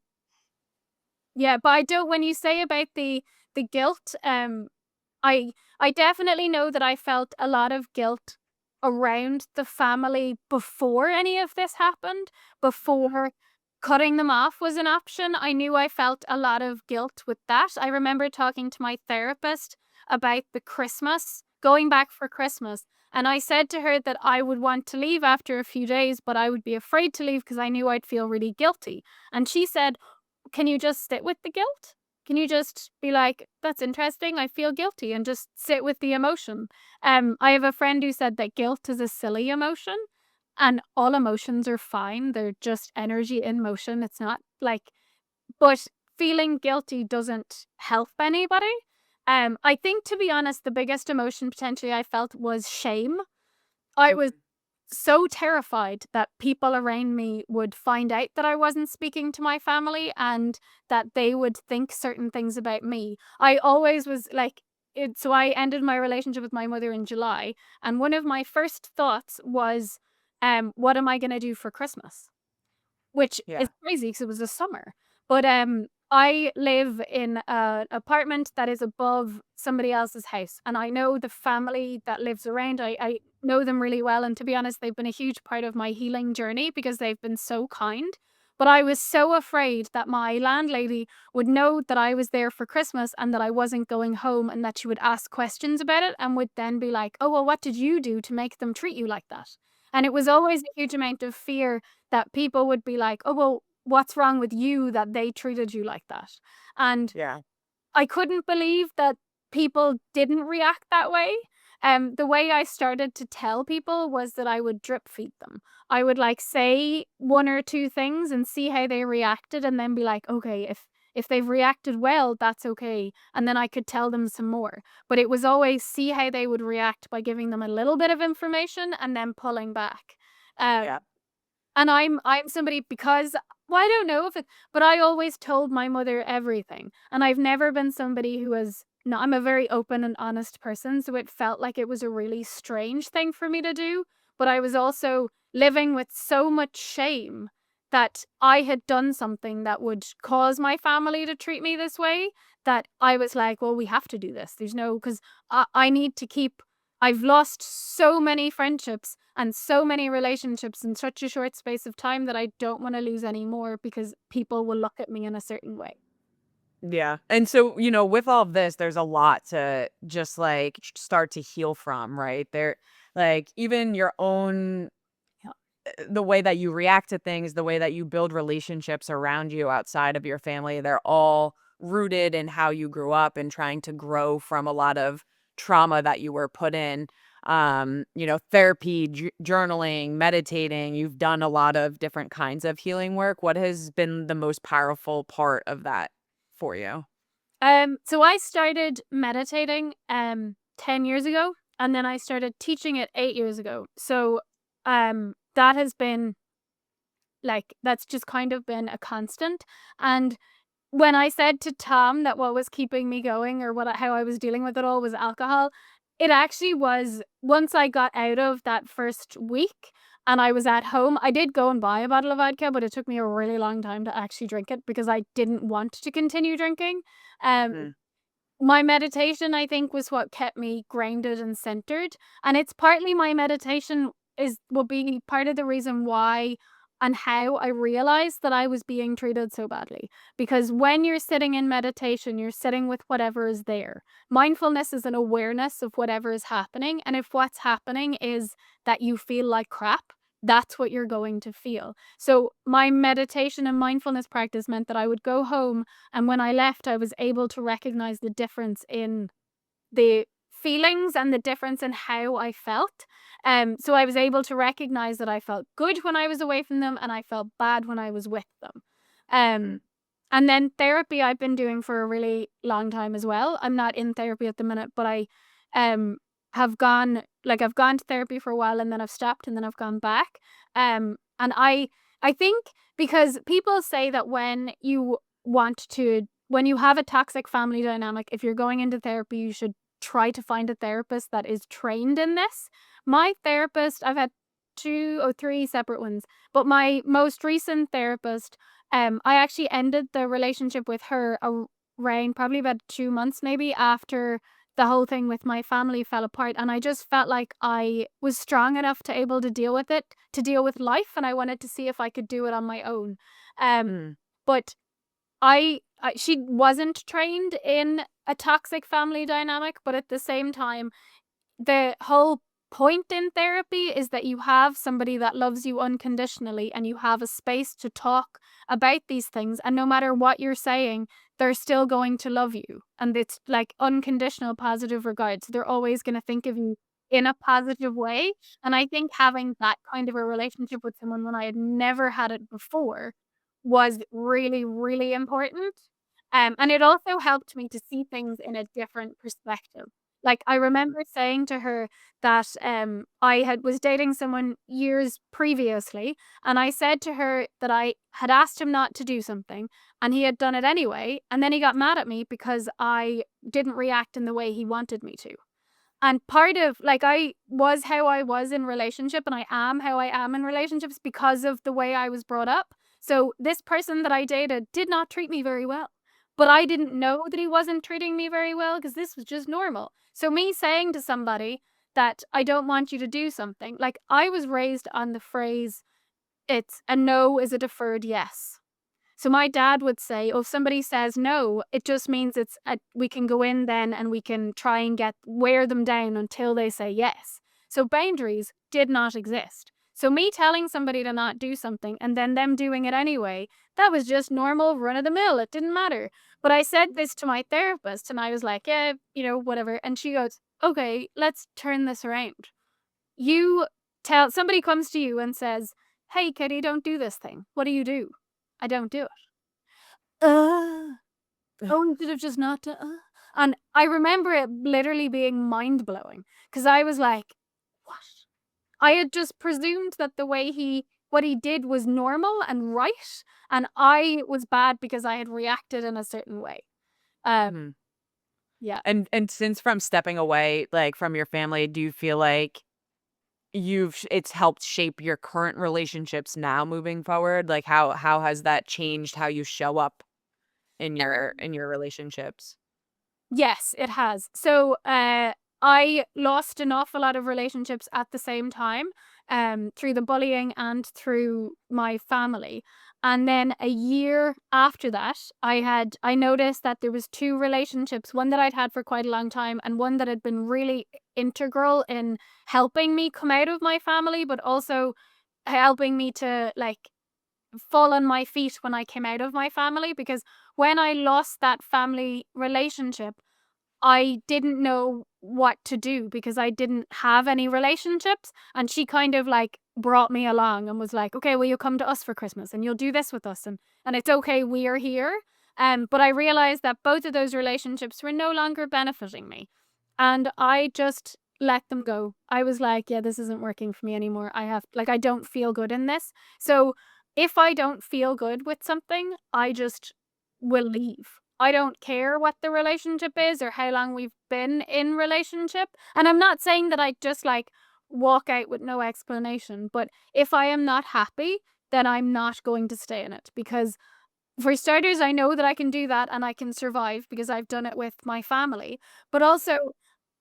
C: yeah, but I don't when you say about the guilt, I I definitely know that I felt a lot of guilt around the family before any of this happened, before cutting them off was an option. I knew I felt a lot of guilt with that. I remember talking to my therapist about the Christmas, going back for Christmas, and I said to her that I would want to leave after a few days, but I would be afraid to leave because I knew I'd feel really guilty. And she said, can you just sit with the guilt? Can you just be like, that's interesting, I feel guilty, and just sit with the emotion? I have a friend who said that guilt is a silly emotion, and all emotions are fine. They're just energy in motion. It's not like, but feeling guilty doesn't help anybody. I think, to be honest, the biggest emotion potentially I felt was shame. I was
B: Mhm.
C: so terrified that people around me would find out that I wasn't speaking to my family and that they would think certain things about me. I always was like, so I ended my relationship with my mother in July, and one of my first thoughts was, what am I going to do for Christmas? Which is
B: Yeah.
C: crazy because it was the summer. But, I live in an apartment that is above somebody else's house, and I know the family that lives around. I know them really well, and to be honest, they've been a huge part of my healing journey because they've been so kind. But I was so afraid that my landlady would know that I was there for Christmas and that I wasn't going home, and that she would ask questions about it and would then be like, "Oh, well, what did you do to make them treat you like that?" And it was always a huge amount of fear that people would be like, "Oh, well, what's wrong with you that they treated you like that?" And
B: Yeah.
C: I couldn't believe that people didn't react that way. the way I started to tell people was that I would drip feed them. I would like say one or two things and see how they reacted, and then be like, okay, if they've reacted well, that's okay. And then I could tell them some more. But it was always see how they would react by giving them a little bit of information and then pulling back. Um,
B: Yeah.
C: and I'm somebody, because, well, I don't know if it, but I always told my mother everything. And I've never been somebody who has, no, I'm a very open and honest person, so it felt like it was a really strange thing for me to do. But I was also living with so much shame that I had done something that would cause my family to treat me this way, that I was like, well, we have to do this. There's no, because I need to keep, I've lost so many friendships and so many relationships in such a short space of time that I don't want to lose any more because people will look at me in a certain way.
B: Yeah. And so, with all of this, there's a lot to just like start to heal from, right? There, like, even your own, the way that you react to things, the way that you build relationships around you outside of your family, they're all rooted in how you grew up and trying to grow from a lot of trauma that you were put in. Therapy, journaling, meditating, you've done a lot of different kinds of healing work. What has been the most powerful part of that for you?
C: So I started meditating 10 years ago, and then I started teaching it 8 years ago. So that has been like, that's just kind of been a constant. And when I said to Tom that what was keeping me going, or how I was dealing with it all, was alcohol, it actually was, once I got out of that first week and I was at home, I did go and buy a bottle of vodka, but it took me a really long time to actually drink it because I didn't want to continue drinking. Um,
B: Mm,
C: my meditation, I think, was what kept me grounded and centered. And it's partly my meditation will be part of the reason why and how I realized that I was being treated so badly. Because when you're sitting in meditation, you're sitting with whatever is there. Mindfulness is an awareness of whatever is happening. And if what's happening is that you feel like crap, that's what you're going to feel. So my meditation and mindfulness practice meant that I would go home, and when I left, I was able to recognize the difference in the feelings and the difference in how I felt. So I was able to recognize that I felt good when I was away from them and I felt bad when I was with them.
B: mm,
C: Um, and then therapy I've been doing for a really long time as well. I'm not in therapy at the minute, but I um I've gone to therapy for a while, and then I've stopped, and then I've gone back. And I think, because people say that when you have a toxic family dynamic, if you're going into therapy, you should try to find a therapist that is trained in this. My therapist, I've had 2 or 3 separate ones, but my most recent therapist, I actually ended the relationship with her around probably about 2 months maybe after the whole thing with my family fell apart, and I just felt like I was strong enough to able to deal with it, to deal with life, and I wanted to see if I could do it on my own. Um,
B: mm.
C: but she wasn't trained in a toxic family dynamic, but at the same time, the whole point in therapy is that you have somebody that loves you unconditionally, and you have a space to talk about these things, and no matter what you're saying, they're still going to love you, and it's like unconditional positive regards. They're always going to think of you in a positive way. And I think having that kind of a relationship with someone when I had never had it before was really, really important. And it also helped me to see things in a different perspective. Like, I remember saying to her that was dating someone years previously, and I said to her that I had asked him not to do something, and he had done it anyway, and then he got mad at me because I didn't react in the way he wanted me to. And part of, like, I was how I was in relationship, and I am how I am in relationships because of the way I was brought up. So this person that I dated did not treat me very well. But I didn't know that he wasn't treating me very well because this was just normal. So me saying to somebody that I don't want you to do something, like, I was raised on the phrase, it's a no is a deferred yes. So my dad would say, "Oh, if somebody says no, it just means we can go in then and we can try and wear them down until they say yes." So boundaries did not exist. So me telling somebody to not do something and then them doing it anyway, that was just normal run of the mill. It didn't matter. But I said this to my therapist, and I was like, "Yeah, whatever." And she goes, okay, let's turn this around. You tell somebody comes to you and says, "Hey, Kitty, don't do this thing." What do? I don't do it. Uh, oh, you should have just not done. And I remember it literally being mind blowing because I was like, "What?" I had just presumed that what he did was normal and right, and I was bad because I had reacted in a certain way. Um,
B: Mhm.
C: yeah.
B: And since from stepping away, like, from your family, do you feel like it's helped shape your current relationships now moving forward? Like, how has that changed how you show up in your relationships?
C: Yes, it has. So, I lost an awful lot of relationships at the same time, through the bullying and through my family. And then a year after that, I noticed that there was two relationships, one that I'd had for quite a long time and one that had been really integral in helping me come out of my family, but also helping me to like fall on my feet when I came out of my family because when I lost that family relationship, I didn't know what to do because I didn't have any relationships, and she kind of, like, brought me along and was like, "Okay, will you come to us for Christmas, and you'll do this with us, and it's okay, we're here." But I realized that both of those relationships were no longer benefiting me, and I just let them go. I was like, "Yeah, this isn't working for me anymore. I don't feel good in this." So, if I don't feel good with something, I just will leave. I don't care what the relationship is or how long we've been in relationship. And I'm not saying that I just like walk out with no explanation, but if I am not happy, then I'm not going to stay in it because for starters, I know that I can do that and I can survive because I've done it with my family. But also,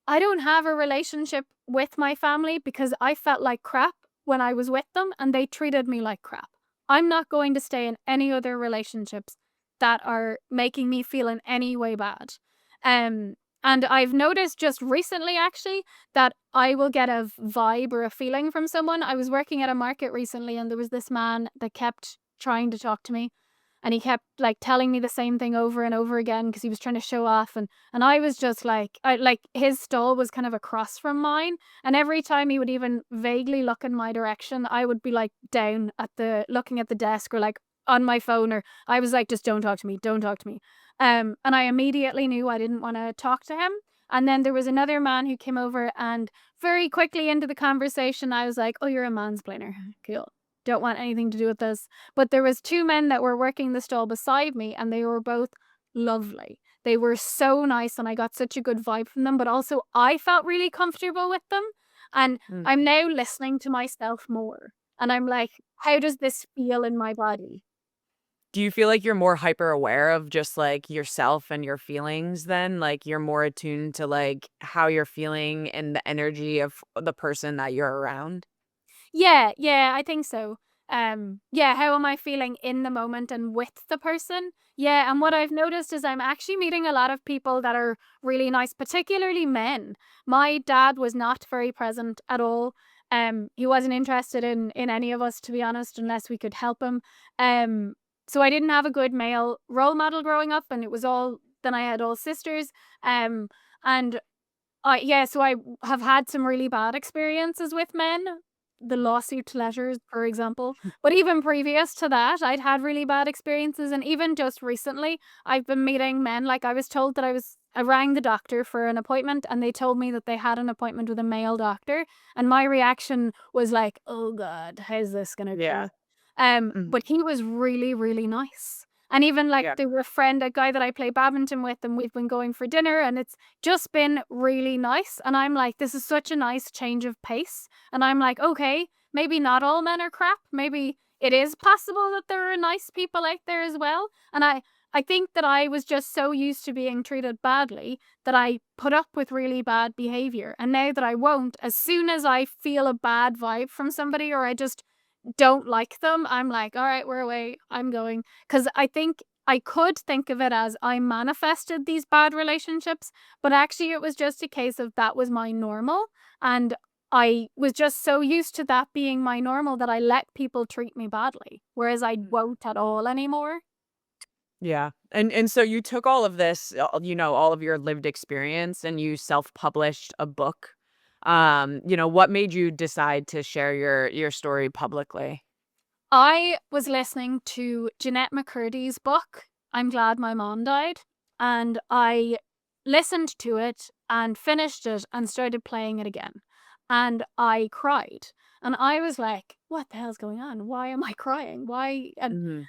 C: I don't have a relationship with my family because I felt like crap when I was with them and they treated me like crap. I'm not going to stay in any other relationships that are making me feel in any way bad. Um, and I've noticed just recently actually that I will get a vibe or a feeling from someone. I was working at a market recently and there was this man that kept trying to talk to me and he kept like telling me the same thing over and over again because he was trying to show off and I was just like I like his stall was kind of across from mine, and every time he would even vaguely look in my direction, I would be like down at the looking at the desk or like on my phone, or I was like, just don't talk to me, don't talk to me. And I immediately knew I didn't want to talk to him. And then there was another man who came over, and very quickly into the conversation, I was like, "Oh, you're a mansplainer. Cool. Don't want anything to do with this." But there was two men that were working the stall beside me, and they were both lovely. They were so nice, and I got such a good vibe from them, but also I felt really comfortable with them. And
B: Mm.
C: I'm now listening to myself more. And I'm like, how does this feel in my body?
B: Do you feel like you're more hyper aware of just, like, yourself and your feelings then? Like, you're more attuned to, like, how you're feeling and the energy of the person that you're around?
C: Yeah, yeah, I think so. Yeah, how am I feeling in the moment and with the person? Yeah, and what I've noticed is I'm actually meeting a lot of people that are really nice, particularly men. My dad was not very present at all. He wasn't interested in any of us, to be honest, unless we could help him. Um, so I didn't have a good male role model growing up, and it was all then I had all sisters. And yeah, so I have had some really bad experiences with men, the lawsuit letters, for example. But even previous to that, I'd had really bad experiences. And even just recently, I've been meeting men. Like I was told that I rang the doctor for an appointment and they told me that they had an appointment with a male doctor. And my reaction was like, oh God, how's this going to
B: Yeah.
C: go?
B: Mhm.
C: But he was really, really nice. And even like
B: Yeah.
C: there were a guy that I play badminton with, and we've been going for dinner, and it's just been really nice. And I'm like, this is such a nice change of pace. And I'm like, okay, maybe not all men are crap. Maybe it is possible that there are nice people out there as well. And I think that I was just so used to being treated badly that I put up with really bad behavior. And now that I won't, as soon as I feel a bad vibe from somebody or I just don't like them, I'm like, all right, we're away. I'm going. Because I think I could think of it as I manifested these bad relationships, but actually it was just a case of that was my normal. And I was just so used to that being my normal that I let people treat me badly, whereas I
B: Mm.
C: won't at all anymore.
B: Yeah. And so you took all of this, all of your lived experience and you self-published a book. What made you decide to share your story publicly?
C: I was listening to Jeanette McCurdy's book, I'm Glad My Mom Died, and I listened to it and finished it and started playing it again. And I cried. And I was like, what the hell's going on? Why am I crying? Why? And
B: Mhm.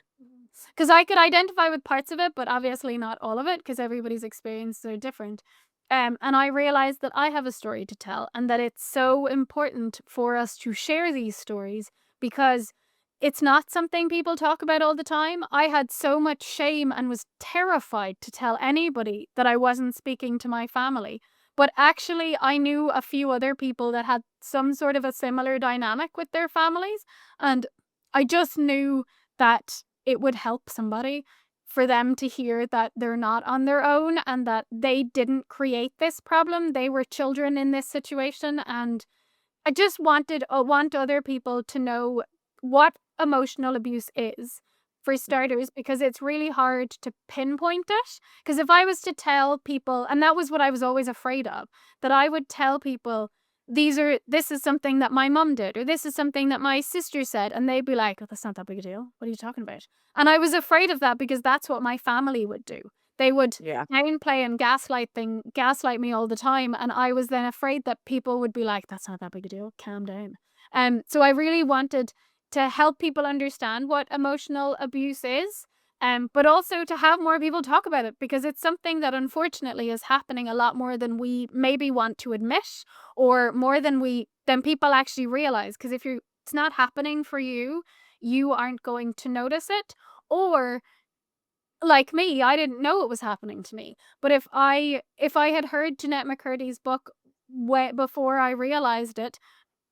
C: because I could identify with parts of it, but obviously not all of it, because everybody's experiences are different. And I realized that I have a story to tell, and that it's so important for us to share these stories because it's not something people talk about all the time. I had so much shame and was terrified to tell anybody that I wasn't speaking to my family. But actually, I knew a few other people that had some sort of a similar dynamic with their families. And I just knew that it would help somebody for them to hear that they're not on their own and that they didn't create this problem. They were children in this situation. And I just want other people to know what emotional abuse is, for starters, because it's really hard to pinpoint it. Because if I was to tell people, and that was what I was always afraid of, that I would tell people, this is something that my mum did, or this is something that my sister said, and they'd be like, oh, that's not that big a deal. What are you talking about? And I was afraid of that because that's what my family would do. They would
B: Yeah.
C: downplay and gaslight me all the time, and I was then afraid that people would be like, "That's not that big a deal. Calm down." So I really wanted to help people understand what emotional abuse is, but also to have more people talk about it because it's something that unfortunately is happening a lot more than we maybe want to admit, or more than people actually realize. Because if it's not happening for you, you aren't going to notice it, or like me, I didn't know it was happening to me. But if I had heard Jeanette McCurdy's book way before I realized it,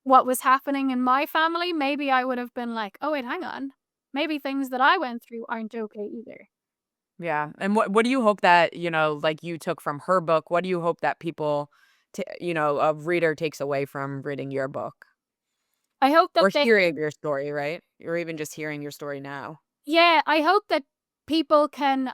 C: what was happening in my family, maybe I would have been like, "Oh wait, hang on. Maybe things that I went through aren't okay either."
B: Yeah. And what do you hope that, like you took from her book, what do you hope that people a reader takes away from reading your book?
C: I hope that
B: Or
C: they
B: hearing your story, right? Or even just hearing your story now.
C: Yeah, I hope that people can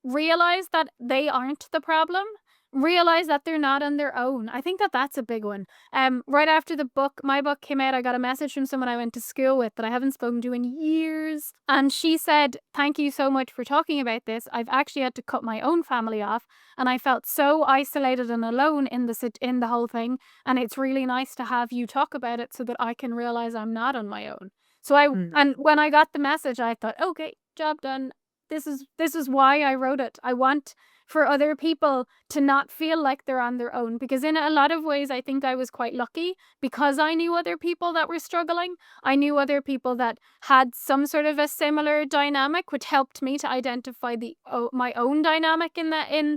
C: realize that they aren't the problem, realize that they're not on their own. I think that that's a big one. Right after my book came out, I got a message from someone I went to school with that I haven't spoken to in years. And she said, "Thank you so much for talking about this. I've actually had to cut my own family off, and I felt so isolated and alone in the whole thing. And it's really nice to have you talk about it so that I can realize I'm not on my own."
B: Mhm.
C: And when I got the message, I thought, "Okay, job done. This is why I wrote it. I want for other people to not feel like they're on their own, because in a lot of ways I think I was quite lucky because I knew other people that were struggling. I knew other people that had some sort of a similar dynamic, which helped me to identify my own dynamic in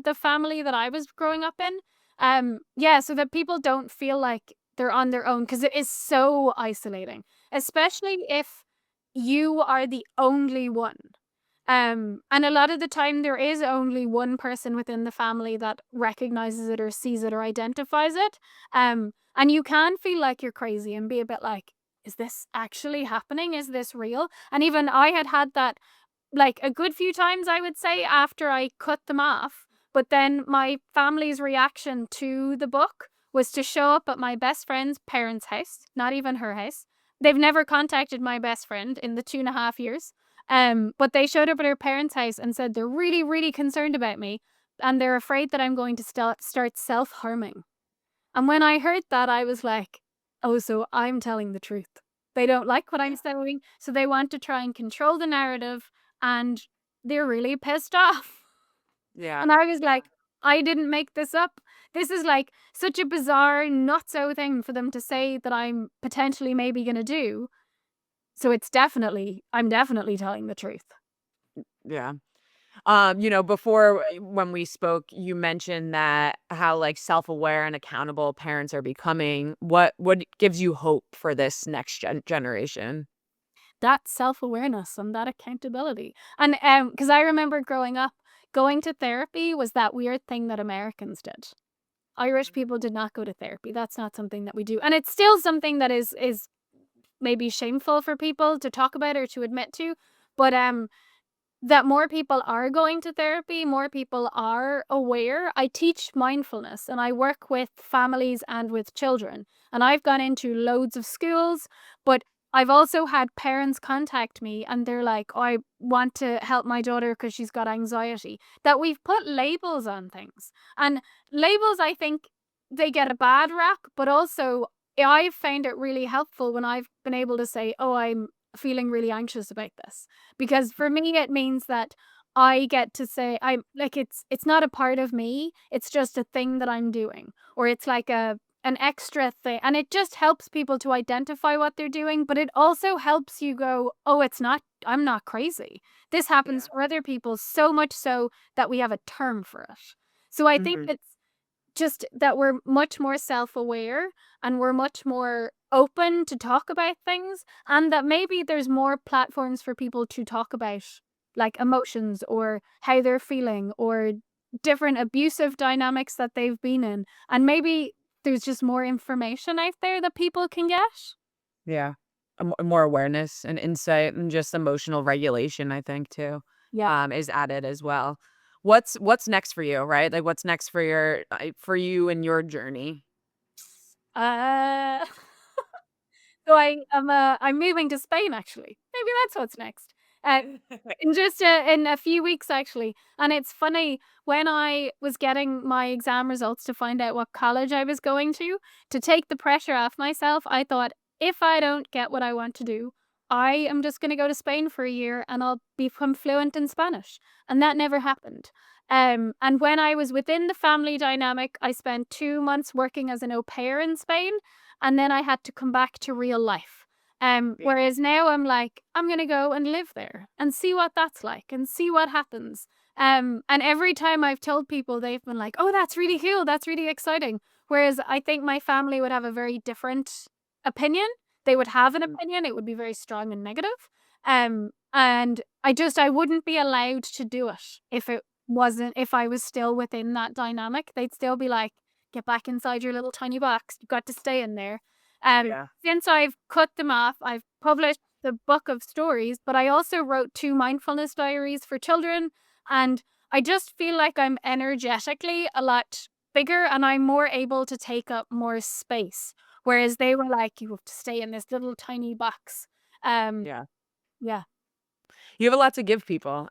C: the family that I was growing up in. Yeah, so that people don't feel like they're on their own, because it is so isolating, especially if you are the only one. And a lot of the time there is only one person within the family that recognizes it or sees it or identifies it. And you can feel like you're crazy and be a bit like, is this actually happening? Is this real? And even I had that like a good few times, I would say, after I cut them off. But then my family's reaction to the book was to show up at my best friend's parents' house, not even her house. They've never contacted my best friend in the 2.5 years. But they showed up at her parents' house and said they're really, really concerned about me, and they're afraid that I'm going to start self-harming. And when I heard that, I was like, oh, so I'm telling the truth. They don't like what I'm saying, so they want to try and control the narrative, and they're really pissed off.
B: Yeah.
C: And I was like, I didn't make this up. This is like such a bizarre, not so thing for them to say that I'm potentially maybe going to do. So I'm definitely telling the truth.
B: Yeah. Before when we spoke, you mentioned that how like self-aware and accountable parents are becoming. What gives you hope for this next generation?
C: That self-awareness and that accountability. And because I remember growing up, going to therapy was that weird thing that Americans did. Irish people did not go to therapy. That's not something that we do. And it's still something that is maybe shameful for people to talk about or to admit to. But that more people are going to therapy, more people are aware. I teach mindfulness and I work with families and with children. And I've gone into loads of schools, but I've also had parents contact me and they're like, "Oh, I want to help my daughter because she's got anxiety." That we've put labels on things. And labels, I think they get a bad rap, but also I've found it really helpful when I've been able to say, "Oh, I'm feeling really anxious about this." Because for me it means that I get to say I'm like it's not a part of me, it's just a thing that I'm doing, or it's like an extra thing, and it just helps people to identify what they're doing, but it also helps you go, "Oh, it's not I'm not crazy. This happens
B: Yeah.
C: for other people so much so that we have a term for it." So I think
B: Hmm.
C: it's just that we're much more self-aware and we're much more open to talk about things, and that maybe there's more platforms for people to talk about like emotions or how they're feeling or different abusive dynamics that they've been in, and maybe there's just more information out there that people can get.
B: Yeah. More awareness and insight and just emotional regulation, I think, too,
C: Yeah.
B: is added as well. What's next for you, right? Like, what's next for for you and your journey?
C: uh So I'm moving to Spain actually. Maybe that's what's next. Uh, in a few weeks actually. And it's funny, when I was getting my exam results to find out what college I was going to take the pressure off myself, I thought, if I don't get what I want to do, I am just going to go to Spain for a year and I'll become fluent in Spanish. And that never happened. And when I was within the family dynamic, I spent 2 months working as an au pair in Spain, and then I had to come back to real life.
B: Yeah.
C: Whereas now I'm like, I'm gonna go and live there and see what that's like and see what happens. And every time I've told people, they've been like, "Oh, that's really cool. That's really exciting." Whereas I think my family would have a very different opinion. They would have an
B: Mm.
C: opinion. It would be very strong and negative. And I wouldn't be allowed to do it if I was still within that dynamic. They'd still be like, "Get back inside your little tiny box. You've got to stay in there."
B: Yeah.
C: Since I've cut them off, I've published the book of stories, but I also wrote 2 mindfulness diaries for children, and I just feel like I'm energetically a lot bigger and I'm more able to take up more space, whereas they were like, "You have to stay in this little tiny box." Um,
B: Yeah.
C: yeah.
B: You have a lot to give people.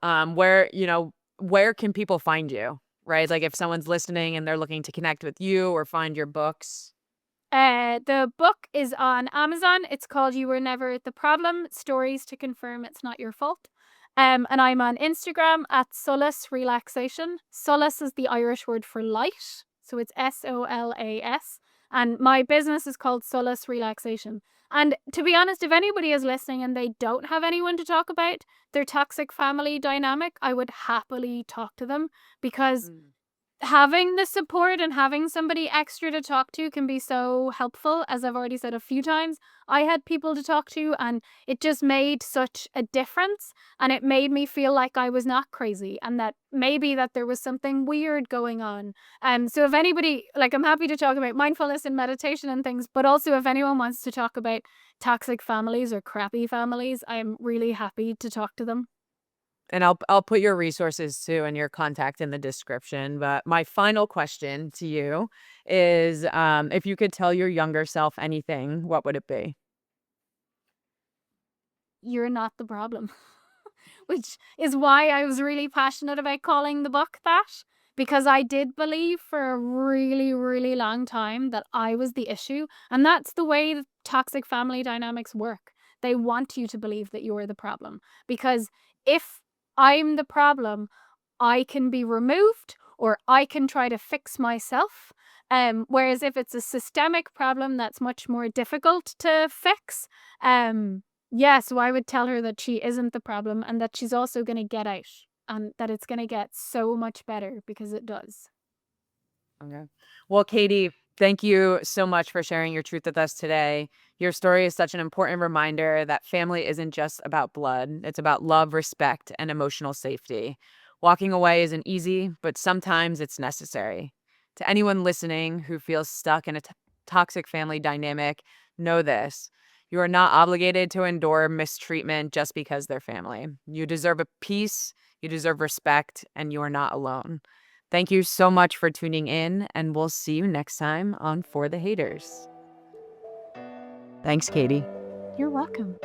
B: Where can people find you? Right? Like, if someone's listening and they're looking to connect with you or find your books.
C: The book is on Amazon. It's called You Were Never the Problem: Stories to Confirm It's Not Your Fault. And I'm on Instagram at Solace Relaxation. Solace is the Irish word for light. So it's SOLAS. And my business is called Solace Relaxation. And to be honest, if anybody is listening and they don't have anyone to talk about their toxic family dynamic, I would happily talk to them, because
B: Mm.
C: having the support and having somebody extra to talk to can be so helpful. As I've already said a few times, I had people to talk to and it just made such a difference, and it made me feel like I was not crazy and that maybe that there was something weird going on. So if anybody, like, I'm happy to talk about mindfulness and meditation and things, but also if anyone wants to talk about toxic families or crappy families, I'm really happy to talk to them.
B: And I'll put your resources too and your contact in the description. But my final question to you is, if you could tell your younger self anything, what would it be?
C: You're not the problem. Which is why I was really passionate about calling the book that, because I did believe for a really, really long time that I was the issue. And that's the way that toxic family dynamics work. They want you to believe that you're the problem. Because if I'm the problem, I can be removed or I can try to fix myself. Whereas if it's a systemic problem, that's much more difficult to fix. Yeah, so I would tell her that she isn't the problem and that she's also going to get out and that it's going to get so much better, because it does.
B: Okay. Well, Katie, thank you so much for sharing your truth with us today. Your story is such an important reminder that family isn't just about blood, it's about love, respect, and emotional safety. Walking away isn't easy, but sometimes it's necessary. To anyone listening who feels stuck in a toxic family dynamic, know this: You are not obligated to endure mistreatment just because they're family. You deserve a peace, you deserve respect, and you are not alone. Thank you so much for tuning in, and we'll see you next time on For the Haters. Thanks, Katie.
C: You're welcome.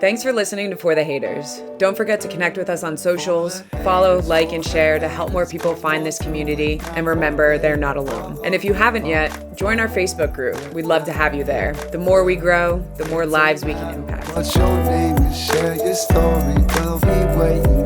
B: Thanks for listening to For the Haters. Don't forget to connect with us on socials, follow, like, and share to help more people find this community. And remember, they're not alone. And if you haven't yet, join our Facebook group. We'd love to have you there. The more we grow, the more lives we can impact.
A: What's your name and share your story? We'll be waiting.